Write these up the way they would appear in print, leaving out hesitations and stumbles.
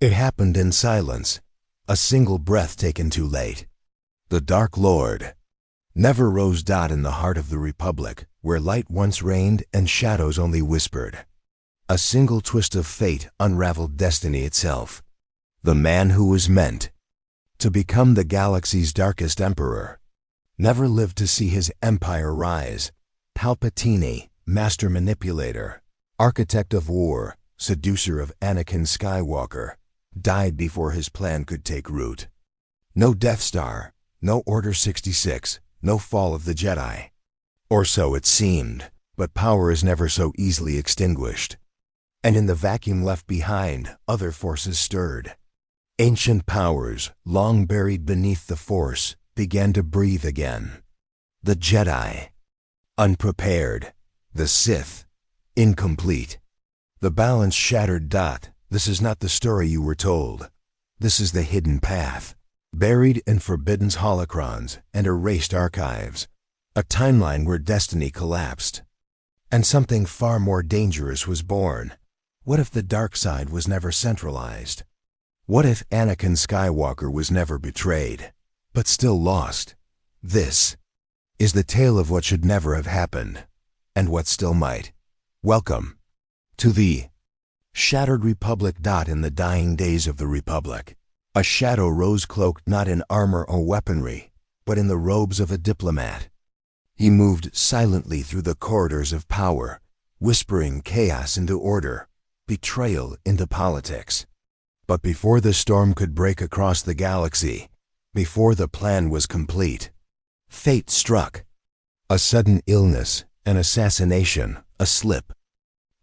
It happened in silence, a single breath taken too late. The Dark Lord never rose. In the heart of the Republic, where light once reigned and shadows only whispered. A single twist of fate unraveled destiny itself. The man who was meant to become the galaxy's darkest emperor never lived to see his empire rise. Palpatine, master manipulator, architect of war, seducer of Anakin Skywalker, died before his plan could take root. No Death Star, no Order 66, no fall of the Jedi. Or so it seemed, but power is never so easily extinguished. And in the vacuum left behind, other forces stirred. Ancient powers, long buried beneath the Force, began to breathe again. The Jedi, unprepared. The Sith, incomplete. The balance shattered. This is not the story you were told. This is the hidden path, buried in Forbidden's holocrons and erased archives. A timeline where destiny collapsed. And something far more dangerous was born. What if the dark side was never centralized? What if Anakin Skywalker was never betrayed, but still lost? This is the tale of what should never have happened, and what still might. Welcome to the Shattered Republic. In the dying days of the Republic, a shadow rose cloaked not in armor or weaponry, but in the robes of a diplomat. He moved silently through the corridors of power, whispering chaos into order, betrayal into politics. But before the storm could break across the galaxy, before the plan was complete, fate struck. A sudden illness, an assassination, a slip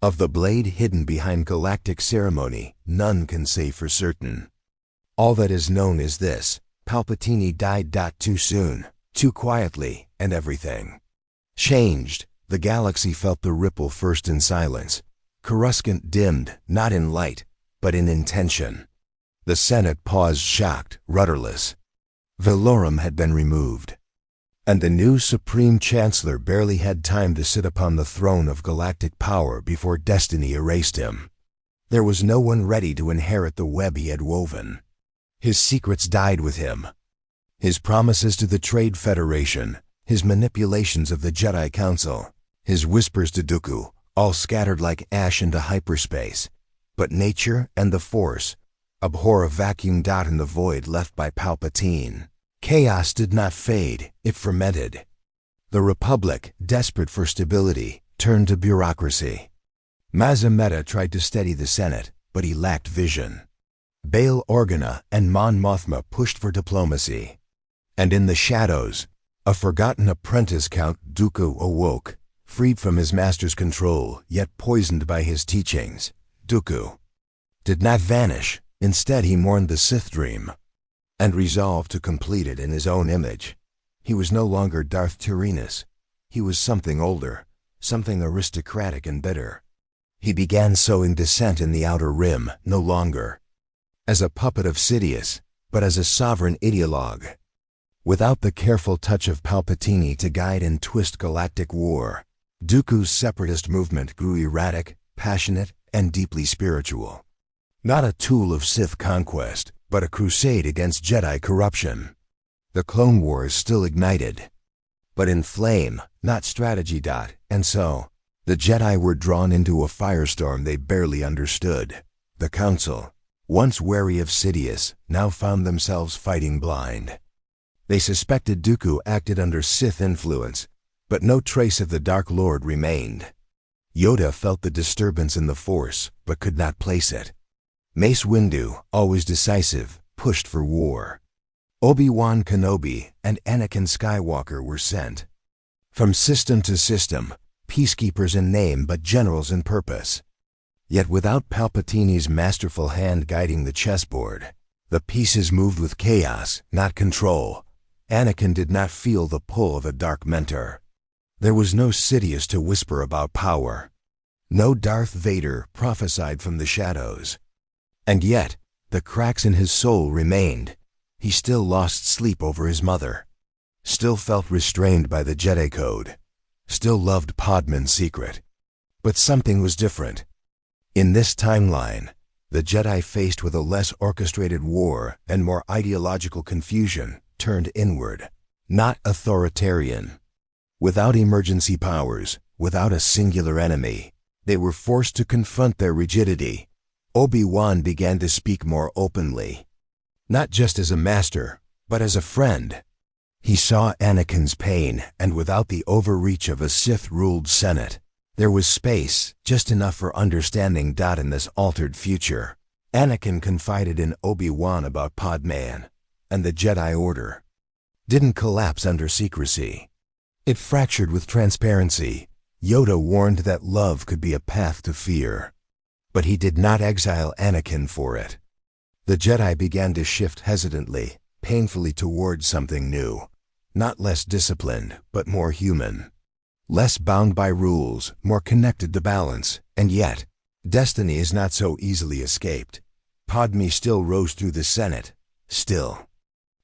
of the blade hidden behind galactic ceremony. None can say for certain. All that is known is this: Palpatine died. Too soon, too quietly, and everything changed. The galaxy felt the ripple first in silence. Coruscant dimmed, not in light, but in intention. The Senate paused, shocked, rudderless. Valorum had been removed, and the new Supreme Chancellor barely had time to sit upon the throne of galactic power before destiny erased him. There was no one ready to inherit the web he had woven. His secrets died with him. His promises to the Trade Federation, his manipulations of the Jedi Council, his whispers to Dooku, all scattered like ash into hyperspace. But nature and the Force abhor a vacuum. In the void left by Palpatine, chaos did not fade, it fermented. The Republic, desperate for stability, turned to bureaucracy. Maz Amedda tried to steady the Senate, but he lacked vision. Bail Organa and Mon Mothma pushed for diplomacy. And in the shadows, a forgotten apprentice, Count Dooku, awoke, freed from his master's control, yet poisoned by his teachings. Dooku did not vanish. Instead, he mourned the Sith dream and resolved to complete it in his own image. He was no longer Darth Tyrannus. He was something older, something aristocratic and bitter. He began sowing dissent in the Outer Rim, no longer as a puppet of Sidious, but as a sovereign ideologue. Without the careful touch of Palpatine to guide and twist galactic war, Dooku's separatist movement grew erratic, passionate, and deeply spiritual. Not a tool of Sith conquest, but a crusade against Jedi corruption. The Clone Wars still ignited, but in flame, not strategy. And so, the Jedi were drawn into a firestorm they barely understood. The Council, once wary of Sidious, now found themselves fighting blind. They suspected Dooku acted under Sith influence, but no trace of the Dark Lord remained. Yoda felt the disturbance in the Force, but could not place it. Mace Windu, always decisive, pushed for war. Obi-Wan Kenobi and Anakin Skywalker were sent. From system to system, peacekeepers in name but generals in purpose. Yet without Palpatine's masterful hand guiding the chessboard, the pieces moved with chaos, not control. Anakin did not feel the pull of a dark mentor. There was no Sidious to whisper about power. No Darth Vader prophesied from the shadows. And yet, the cracks in his soul remained. He still lost sleep over his mother. Still felt restrained by the Jedi Code. Still loved Padman's secret. But something was different. In this timeline, The Jedi, faced with a less orchestrated war and more ideological confusion, turned inward, not authoritarian. Without emergency powers, without a singular enemy, they were forced to confront their rigidity. Obi-Wan began to speak more openly, not just as a master, but as a friend. He saw Anakin's pain, and without the overreach of a Sith-ruled Senate, there was space, just enough for understanding. In this altered future, Anakin confided in Obi-Wan about Padme, and the Jedi Order didn't collapse under secrecy. It fractured with transparency. Yoda warned that love could be a path to fear, but he did not exile Anakin for it. The Jedi began to shift hesitantly, painfully toward something new, not less disciplined, but more human. Less bound by rules, more connected to balance, and yet, destiny is not so easily escaped. Padme still rose through the Senate, still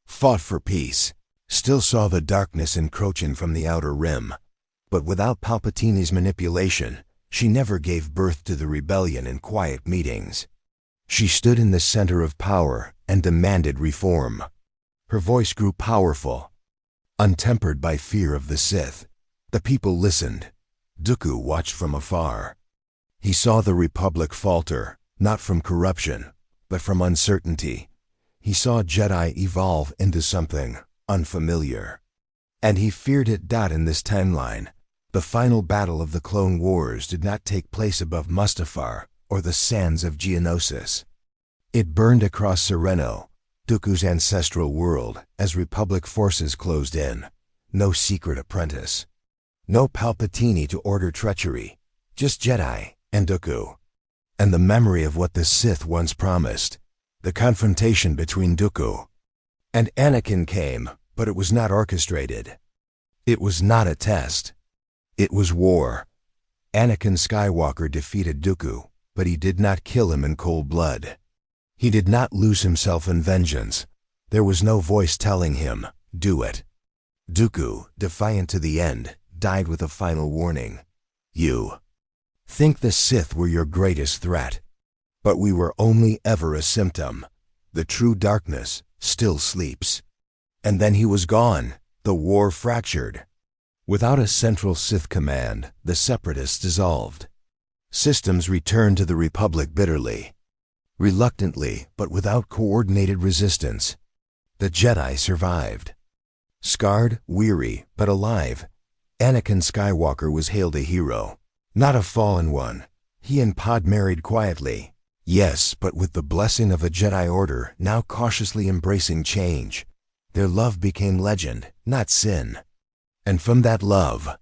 fought for peace, still saw the darkness encroaching from the outer rim. But without Palpatine's manipulation, she never gave birth to the rebellion in quiet meetings. She stood in the center of power and demanded reform. Her voice grew powerful, untempered by fear of the Sith. The people listened. Dooku watched from afar. He saw the Republic falter, not from corruption, but from uncertainty. He saw Jedi evolve into something unfamiliar. And he feared it. In this timeline, the final battle of the Clone Wars did not take place above Mustafar or the sands of Geonosis. It burned across Sereno, Dooku's ancestral world, as Republic forces closed in. No secret apprentice. No Palpatine to order treachery. Just Jedi and Dooku. And the memory of what the Sith once promised. The confrontation between Dooku and Anakin came, but it was not orchestrated. It was not a test. It was war. Anakin Skywalker defeated Dooku, but he did not kill him in cold blood. He did not lose himself in vengeance. There was no voice telling him, do it. Dooku, defiant to the end, died with a final warning. You think the Sith were your greatest threat, but we were only ever a symptom. The true darkness still sleeps. And then he was gone. The war fractured. Without a central Sith command, the Separatists dissolved. Systems returned to the Republic bitterly. Reluctantly, but without coordinated resistance. The Jedi survived. Scarred, weary, but alive, Anakin Skywalker was hailed a hero. Not a fallen one. He and Pod married quietly. Yes, but with the blessing of a Jedi Order now cautiously embracing change. Their love became legend, not sin. And from that love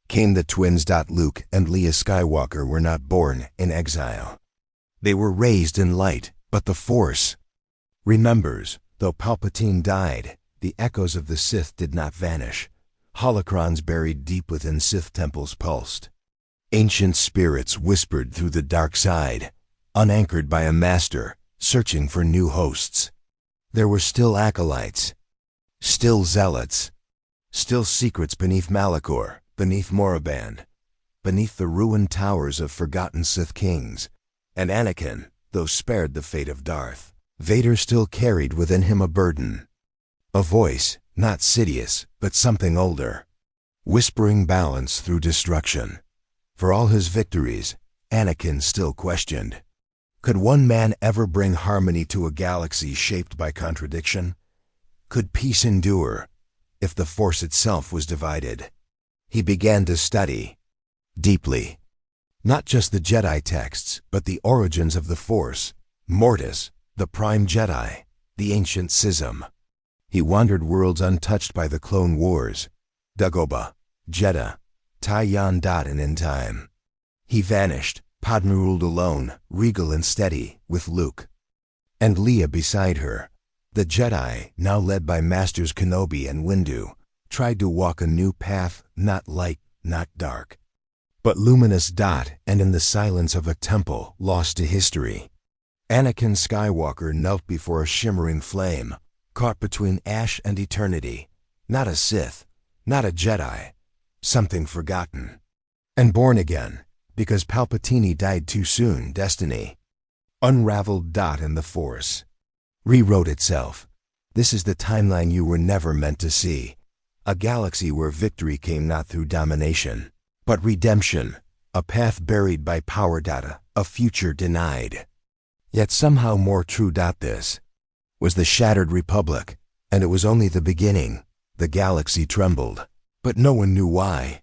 came the twins. Luke and Leia Skywalker were not born in exile. They were raised in light, but the Force remembers. Though Palpatine died, the echoes of the Sith did not vanish. Holocrons buried deep within Sith temples pulsed. Ancient spirits whispered through the dark side, unanchored by a master, searching for new hosts. There were still acolytes, still zealots, still secrets beneath Malachor, beneath Moraband, beneath the ruined towers of forgotten Sith kings. And Anakin, though spared the fate of Darth Vader, still carried within him a burden. A voice, not Sidious, but something older, whispering balance through destruction. For all his victories, Anakin still questioned. Could one man ever bring harmony to a galaxy shaped by contradiction? Could peace endure if the Force itself was divided? He began to study deeply. Not just the Jedi texts, but the origins of the Force, Mortis, the Prime Jedi, the ancient schism. He wandered worlds untouched by the Clone Wars, Dagobah, Jeddah, Taiyan. And in time, he vanished. Padme ruled alone, regal and steady, with Luke and Leia beside her. The Jedi, now led by Masters Kenobi and Windu, tried to walk a new path, not light, not dark, but luminous. And in the silence of a temple lost to history, Anakin Skywalker knelt before a shimmering flame, caught between ash and eternity. Not a Sith, not a Jedi, something forgotten. And born again, because Palpatine died too soon. Destiny unraveled dot in the Force. Rewrote itself. This is the timeline you were never meant to see. A galaxy where victory came not through domination, but redemption. A path buried by power data, a future denied. Yet somehow more true. This was the shattered Republic, and it was only the beginning. The galaxy trembled, but no one knew why.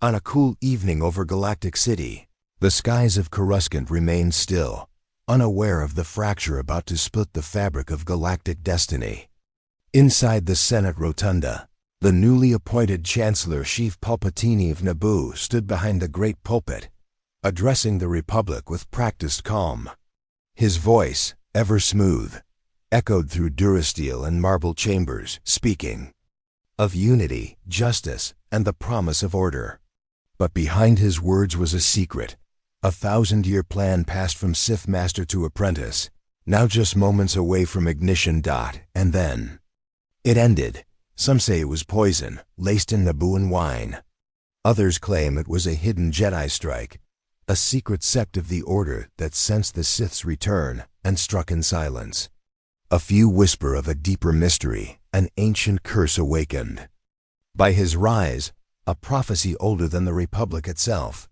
On a cool evening over Galactic City, the skies of Coruscant remained still, unaware of the fracture about to split the fabric of galactic destiny. Inside the Senate Rotunda, the newly appointed Chancellor Chief Palpatine of Naboo stood behind the great pulpit, addressing the Republic with practiced calm. His voice, ever smooth, echoed through durasteel and marble chambers, speaking of unity, justice, and the promise of order. But behind his words was a secret, a 1,000-year plan passed from Sith Master to apprentice, now just moments away from ignition. And then it ended. Some say it was poison, laced in Nabooan wine. Others claim it was a hidden Jedi strike, a secret sect of the Order that sensed the Sith's return and struck in silence. A few whisper of a deeper mystery, an ancient curse awakened. By his rise, a prophecy older than the Republic itself.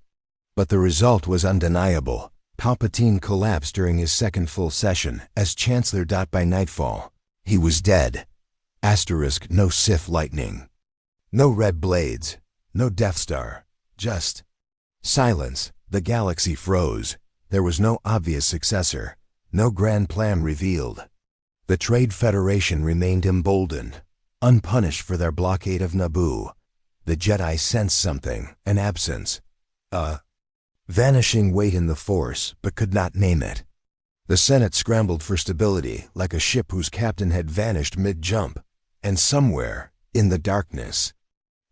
But the result was undeniable. Palpatine collapsed during his second full session as Chancellor. By nightfall, he was dead. No Sith lightning, no red blades, no Death Star, just silence. The galaxy froze. There was no obvious successor, no grand plan revealed. The Trade Federation remained emboldened, unpunished for their blockade of Naboo. The Jedi sensed something, an absence, a vanishing weight in the Force, but could not name it. The Senate scrambled for stability, like a ship whose captain had vanished mid-jump. And somewhere, in the darkness,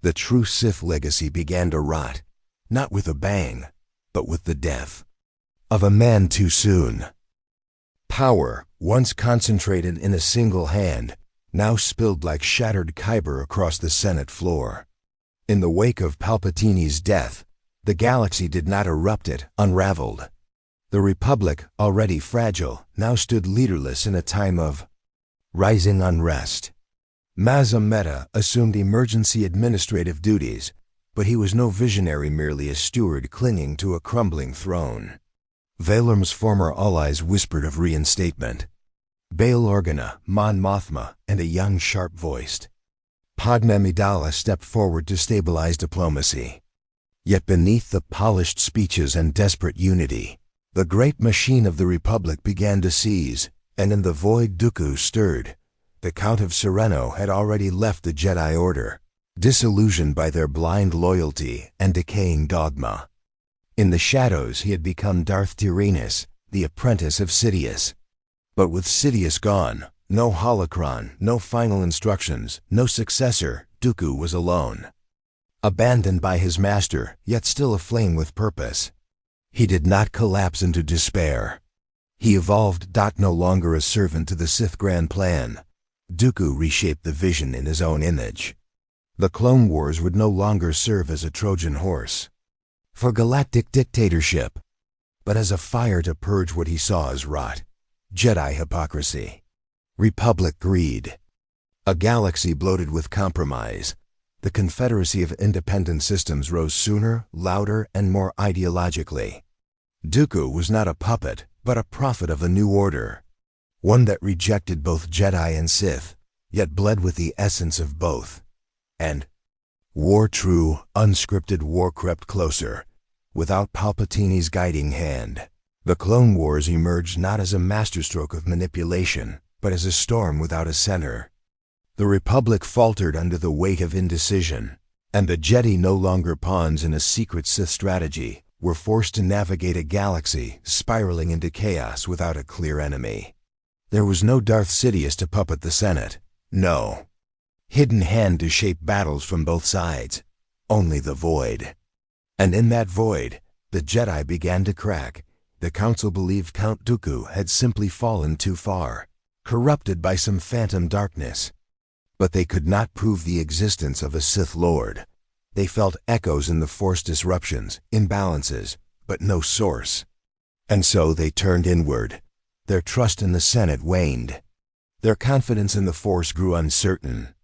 the true Sith legacy began to rot, not with a bang, but with the death of a man too soon. Power, once concentrated in a single hand, now spilled like shattered kyber across the Senate floor. In the wake of Palpatine's death, the galaxy did not erupt, it unraveled. The Republic, already fragile, now stood leaderless in a time of rising unrest. Mazam Meta assumed emergency administrative duties, but he was no visionary, merely a steward clinging to a crumbling throne. Valarm's former allies whispered of reinstatement. Bail Organa, Mon Mothma, and a young sharp-voiced Padme Amidala stepped forward to stabilize diplomacy. Yet beneath the polished speeches and desperate unity, the great machine of the Republic began to seize, and in the void Dooku stirred. The Count of Sereno had already left the Jedi Order, disillusioned by their blind loyalty and decaying dogma. In the shadows he had become Darth Tyrannus, the apprentice of Sidious. But with Sidious gone, no holocron, no final instructions, no successor, Dooku was alone. Abandoned by his master, yet still aflame with purpose. He did not collapse into despair. He evolved. No longer a servant to the Sith grand plan, Dooku reshaped the vision in his own image. The Clone Wars would no longer serve as a Trojan horse for galactic dictatorship, but as a fire to purge what he saw as rot, Jedi hypocrisy, Republic greed. A galaxy bloated with compromise, the Confederacy of Independent Systems rose sooner, louder, and more ideologically. Dooku was not a puppet, but a prophet of a new order. One that rejected both Jedi and Sith, yet bled with the essence of both. And war-true, unscripted war crept closer, without Palpatine's guiding hand. The Clone Wars emerged not as a masterstroke of manipulation, but as a storm without a center. The Republic faltered under the weight of indecision, and the Jedi, no longer pawns in a secret Sith strategy, were forced to navigate a galaxy spiraling into chaos without a clear enemy. There was no Darth Sidious to puppet the Senate, no hidden hand to shape battles from both sides, only the void. And in that void, the Jedi began to crack. The Council believed Count Dooku had simply fallen too far, corrupted by some phantom darkness. But they could not prove the existence of a Sith Lord. They felt echoes in the Force disruptions, imbalances, but no source. And so they turned inward, Their trust in the Senate waned. Their confidence in the Force grew uncertain.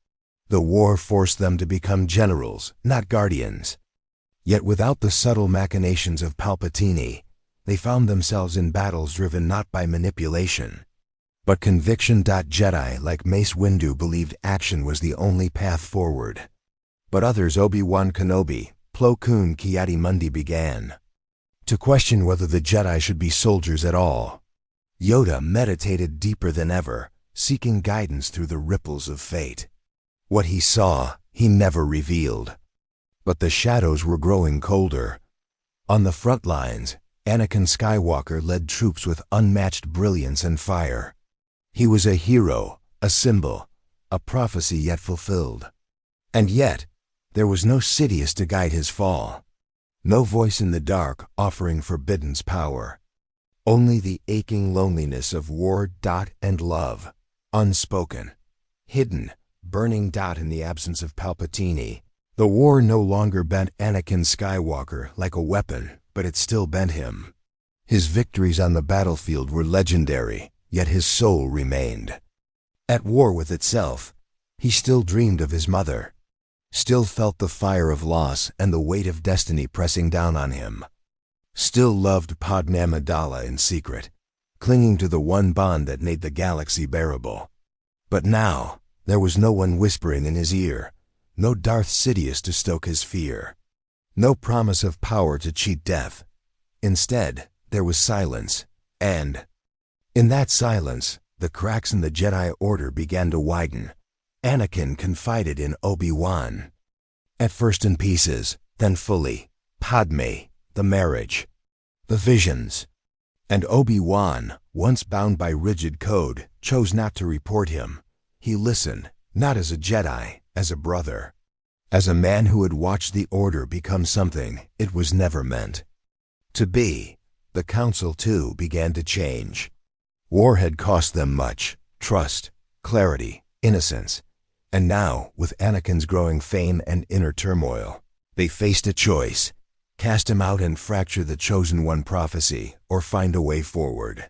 The war forced them to become generals, not guardians. Yet without the subtle machinations of Palpatine, they found themselves in battles driven not by manipulation, but conviction. Jedi like Mace Windu believed action was the only path forward. But others, Obi-Wan Kenobi, Plo Koon Ki-Adi-Mundi, began to question whether the Jedi should be soldiers at all. Yoda meditated deeper than ever, seeking guidance through the ripples of fate. What he saw, he never revealed. But the shadows were growing colder. On the front lines, Anakin Skywalker led troops with unmatched brilliance and fire. He was a hero, a symbol, a prophecy yet fulfilled. And yet, there was no Sidious to guide his fall. No voice in the dark offering Forbidden's power. Only the aching loneliness of war. And love, unspoken, hidden, burning. In the absence of Palpatine, the war no longer bent Anakin Skywalker like a weapon, but it still bent him. His victories on the battlefield were legendary, yet his soul remained. At war with itself, he still dreamed of his mother, still felt the fire of loss and the weight of destiny pressing down on him, still loved Padme Amidala in secret, clinging to the one bond that made the galaxy bearable. But now, there was no one whispering in his ear, no Darth Sidious to stoke his fear, no promise of power to cheat death. Instead, there was silence, and in that silence, the cracks in the Jedi Order began to widen. Anakin confided in Obi-Wan. At first in pieces, then fully. Padme, the marriage, the visions. And Obi-Wan, once bound by rigid code, chose not to report him. He listened, not as a Jedi, as a brother. As a man who had watched the Order become something it was never meant to be. The Council, too, began to change. War had cost them much: trust, clarity, innocence. And now, with Anakin's growing fame and inner turmoil, they faced a choice: cast him out and fracture the Chosen One prophecy, or find a way forward.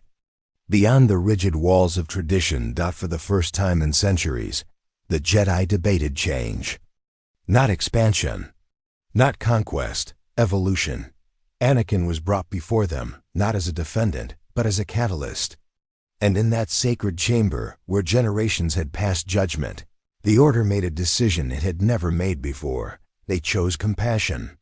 Beyond the rigid walls of tradition. For the first time in centuries, the Jedi debated change. Not expansion, not conquest, evolution. Anakin was brought before them, not as a defendant, but as a catalyst. And in that sacred chamber, where generations had passed judgment, the Order made a decision it had never made before. They chose compassion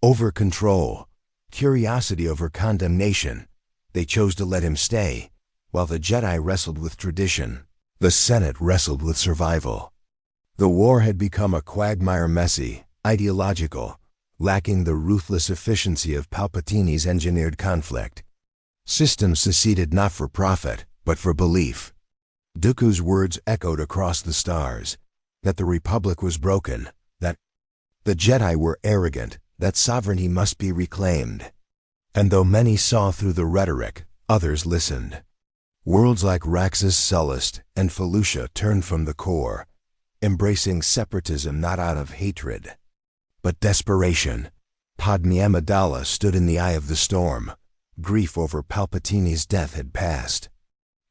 over control, curiosity over condemnation. They chose to let him stay, while the Jedi wrestled with tradition. The Senate wrestled with survival. The war had become a quagmire, messy, ideological, lacking the ruthless efficiency of Palpatine's engineered conflict. Systems seceded not for profit, but for belief. Dooku's words echoed across the stars, that the Republic was broken, that the Jedi were arrogant, that sovereignty must be reclaimed. And though many saw through the rhetoric, others listened. Worlds like Raxus Sullust and Felucia turned from the core, embracing separatism not out of hatred, but desperation. Padme Amidala stood in the eye of the storm. Grief over Palpatine's death had passed.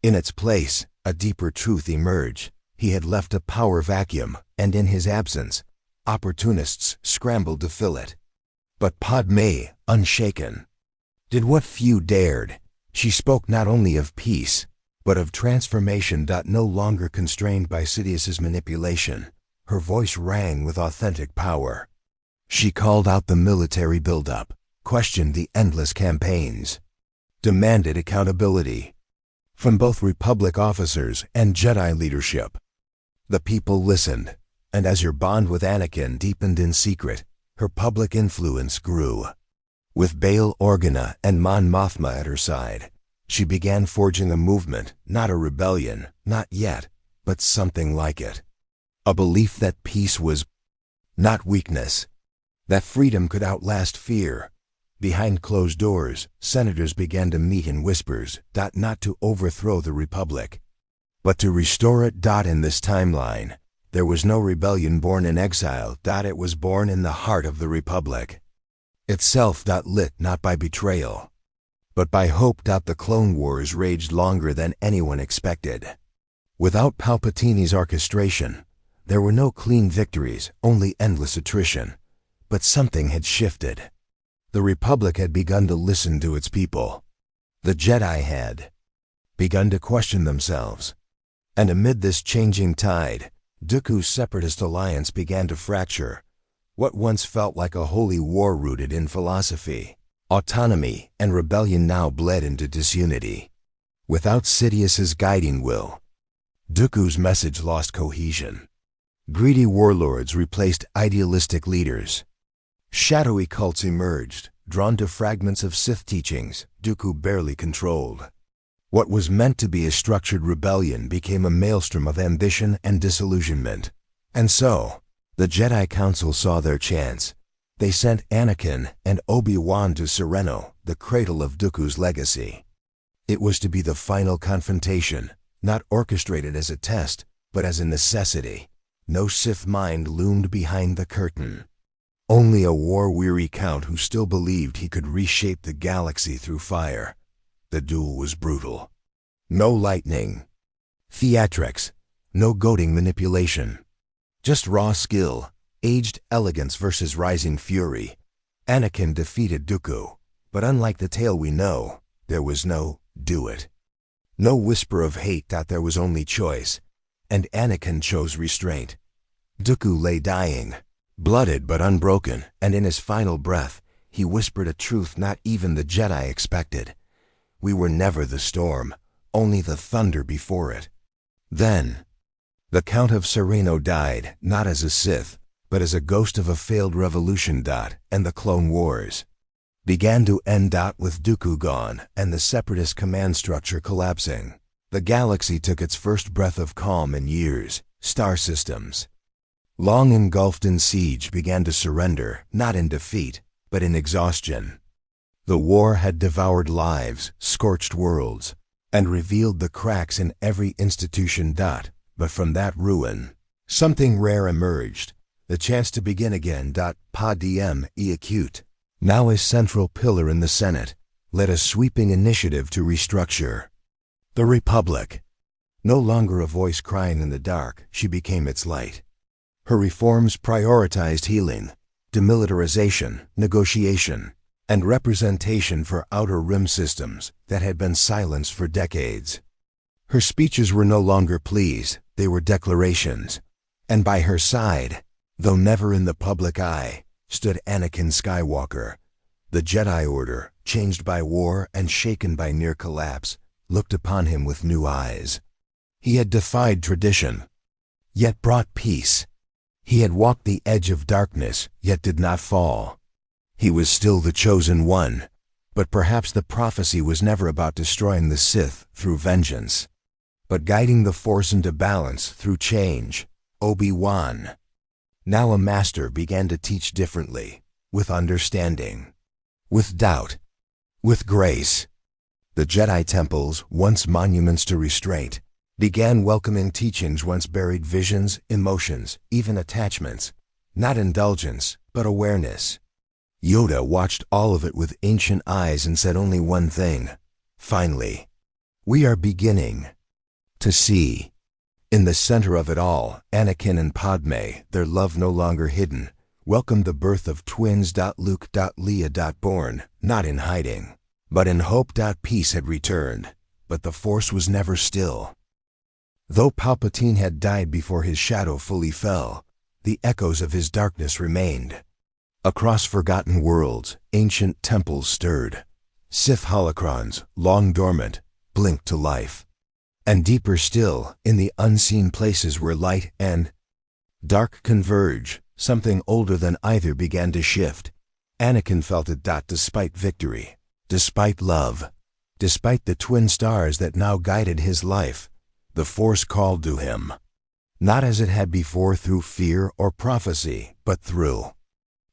In its place, a deeper truth emerged. He had left a power vacuum, and in his absence, opportunists scrambled to fill it. But Padme, unshaken, did what few dared. She spoke not only of peace, but of transformation. No longer constrained by Sidious's manipulation, her voice rang with authentic power. She called out the military buildup, questioned the endless campaigns, demanded accountability from both Republic officers and Jedi leadership. The people listened, and as her bond with Anakin deepened in secret, her public influence grew. With Bail Organa and Mon Mothma at her side, she began forging a movement, not a rebellion, not yet, but something like it. A belief that peace was not weakness, that freedom could outlast fear. Behind closed doors, senators began to meet in whispers, not to overthrow the Republic, but to restore it. In this timeline, there was no rebellion born in exile. It was born in the heart of the Republic itself. Lit not by betrayal, But by hope. The Clone Wars raged longer than anyone expected. Without Palpatine's orchestration, there were no clean victories, only endless attrition. But something had shifted. The Republic had begun to listen to its people. The Jedi had begun to question themselves. And amid this changing tide, Dooku's separatist alliance began to fracture. What once felt like a holy war rooted in philosophy, autonomy, and rebellion now bled into disunity. Without Sidious's guiding will, Dooku's message lost cohesion. Greedy warlords replaced idealistic leaders. Shadowy cults emerged, drawn to fragments of Sith teachings Dooku barely controlled. What was meant to be a structured rebellion became a maelstrom of ambition and disillusionment. And so, the Jedi Council saw their chance. They sent Anakin and Obi-Wan to Sereno, the cradle of Dooku's legacy. It was to be the final confrontation, not orchestrated as a test, but as a necessity. No Sith mind loomed behind the curtain. Only a war-weary Count who still believed he could reshape the galaxy through fire. The duel was brutal. No lightning, theatrics, no goading manipulation. Just raw skill, aged elegance versus rising fury. Anakin defeated Dooku, but unlike the tale we know, there was no do it. No whisper of hate. There was only choice, and Anakin chose restraint. Dooku lay dying, blooded but unbroken, and in his final breath, he whispered a truth not even the Jedi expected. We were never the storm, only the thunder before it. Then, the Count of Sereno died, not as a Sith, but as a ghost of a failed revolution. And the Clone Wars began to end. With Dooku gone and the Separatist command structure collapsing, the galaxy took its first breath of calm in years. Star systems, long engulfed in siege, began to surrender, not in defeat, but in exhaustion. The war had devoured lives, scorched worlds, and revealed the cracks in every institution. But from that ruin, something rare emerged, the chance to begin again. Pa Diem e Acute, now a central pillar in the Senate, led a sweeping initiative to restructure the Republic. No longer a voice crying in the dark, she became its light. Her reforms prioritized healing, demilitarization, negotiation, and representation for outer rim systems that had been silenced for decades. Her speeches were no longer pleas, they were declarations. And by her side, though never in the public eye, stood Anakin Skywalker. The Jedi Order, changed by war and shaken by near collapse, looked upon him with new eyes. He had defied tradition, yet brought peace. He had walked the edge of darkness, yet did not fall. He was still the chosen one, but perhaps the prophecy was never about destroying the Sith through vengeance, but guiding the Force into balance through change. Obi-Wan, now a master, began to teach differently, with understanding, with doubt, with grace. The Jedi temples, once monuments to restraint, began welcoming teachings once buried: visions, emotions, even attachments. Not indulgence, but awareness. Yoda watched all of it with ancient eyes and said only one thing: finally, we are beginning to see. In the center of it all, Anakin and Padme, their love no longer hidden, welcomed the birth of twins. Luke, Leia, born, not in hiding, but in hope. Peace had returned, but the Force was never still. Though Palpatine had died before his shadow fully fell, the echoes of his darkness remained. Across forgotten worlds, ancient temples stirred. Sith holocrons, long dormant, blinked to life. And deeper still, in the unseen places where light and dark converge, something older than either began to shift. Anakin felt it. Despite victory, despite love, despite the twin stars that now guided his life, the Force called to him. Not as it had before through fear or prophecy, but through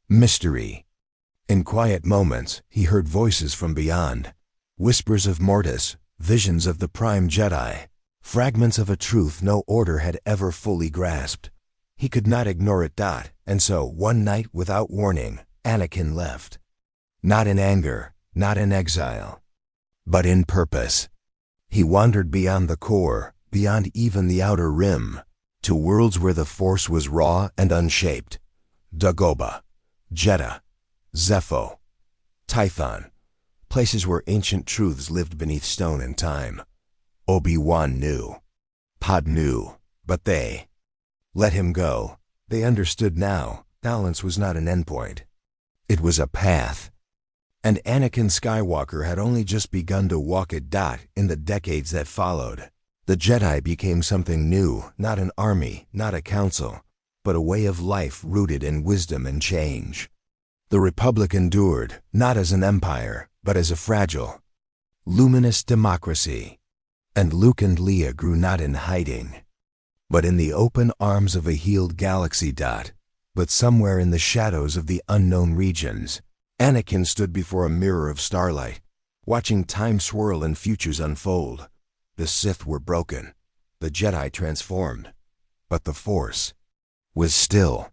mystery. In quiet moments, he heard voices from beyond, whispers of Mortis, visions of the Prime Jedi, fragments of a truth no Order had ever fully grasped. He could not ignore it. And so, one night without warning, Anakin left. Not in anger, not in exile, but in purpose. He wandered beyond the core, beyond even the outer rim, to worlds where the Force was raw and unshaped. Dagobah, Jeddah, Zepho, Tython, places where ancient truths lived beneath stone and time. Obi-Wan knew. Pod knew, but they let him go. They understood now, balance was not an endpoint. It was a path. And Anakin Skywalker had only just begun to walk it. In the decades that followed, the Jedi became something new, not an army, not a council, but a way of life rooted in wisdom and change. The Republic endured, not as an empire, but as a fragile, luminous democracy. And Luke and Leia grew not in hiding, but in the open arms of a healed galaxy. But somewhere in the shadows of the unknown regions, Anakin stood before a mirror of starlight, watching time swirl and futures unfold. The Sith were broken, the Jedi transformed, but the Force was still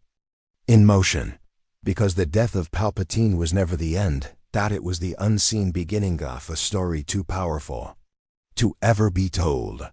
in motion, because the death of Palpatine was never the end. It was the unseen beginning of a story too powerful to ever be told.